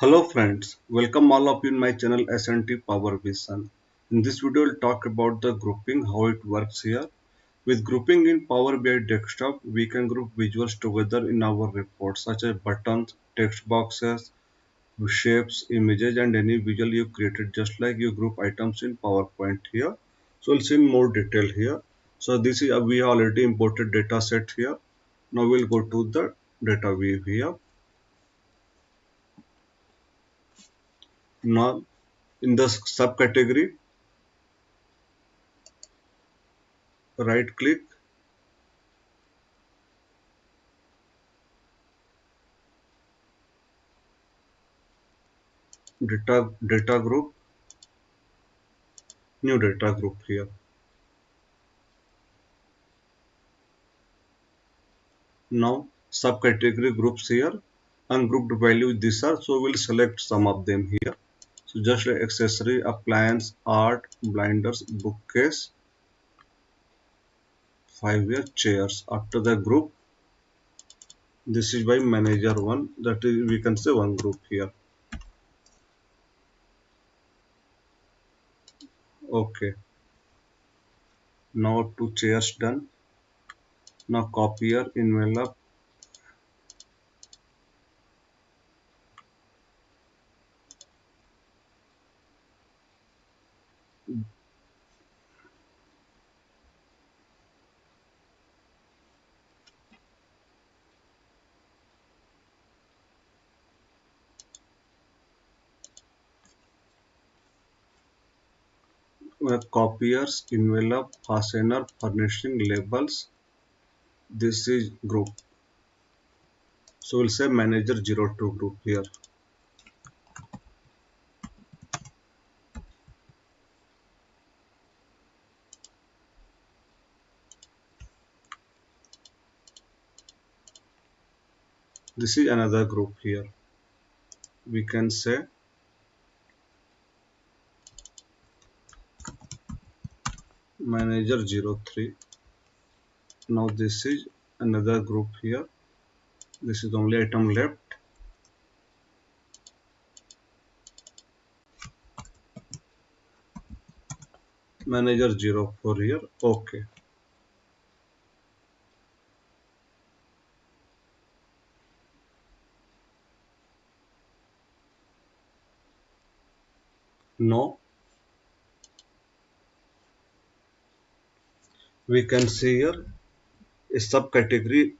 Hello friends, welcome all of you in my channel S&T PowerVision. In this video, we'll talk about the grouping, how it works here. With grouping in Power BI desktop, we can group visuals together in our reports such as buttons, text boxes, shapes, images and any visual you created just like you group items in PowerPoint here. So we'll see in more detail here. So this is we already imported data set here. Now we'll go to the data view here. Now in the subcategory, right click, data group, new data group here. Now subcategory groups here, ungrouped value these are, so we'll select some of them here. So just like accessory, appliance, art, blinders, bookcase, 5 year chairs. After the group, this is by manager one, that is we can say one group here. Okay, now two chairs done. Now copier, envelope, copiers, envelope, fastener, furnishing, labels. This is group. So we'll say manager 02 group here. This is another group here. We can say manager 03. Now this is another group here. This is the only item left. Manager 04 here. Okay. Now we can see here a subcategory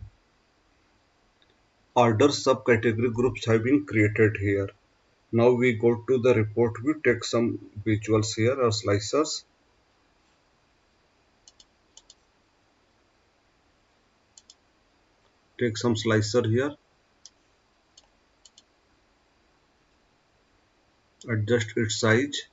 order subcategory groups have been created here. Now we go to the report view, take some visuals here or slicers. Take some slicer here. Adjust its size.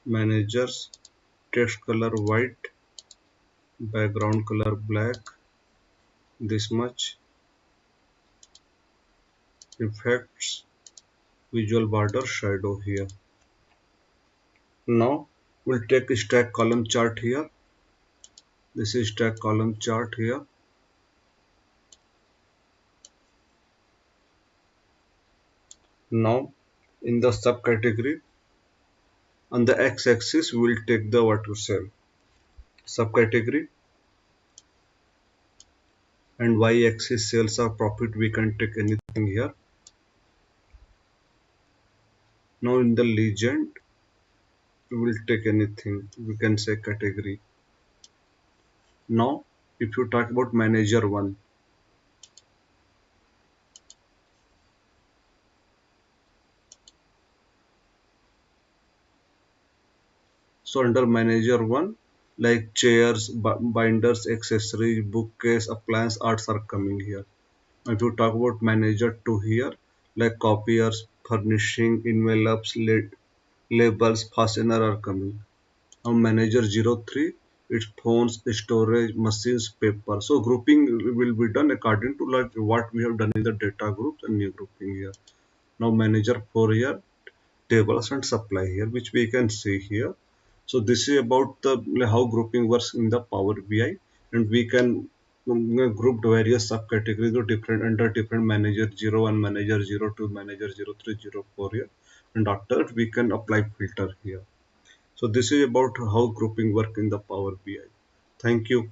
Managers, text color white, background color black, this much. Effects, visual border shadow here. Now we'll take a stack column chart here. This is stack column chart here. Now in the subcategory on the x-axis we will take the water cell subcategory, and y-axis sales or profit we can take anything here. Now in the legend we will take anything, we can say category. Now if you talk about manager 1, so under manager 1 like chairs, binders, accessories, bookcase, appliance, arts are coming here. If you talk about manager 2 here, like copiers, furnishing, envelopes, labels, fastener are coming. Now manager 03 its phones, storage, machines, paper. So grouping will be done according to like what we have done in the data groups and new grouping here. Now manager for here, tables and supply here, which we can see here. So this is about the how grouping works in the Power BI, and we can group various subcategories or different under different manager 01, manager 02, manager 03, 04 here, and after that we can apply filter here. So this is about how grouping work in the Power BI. Thank you.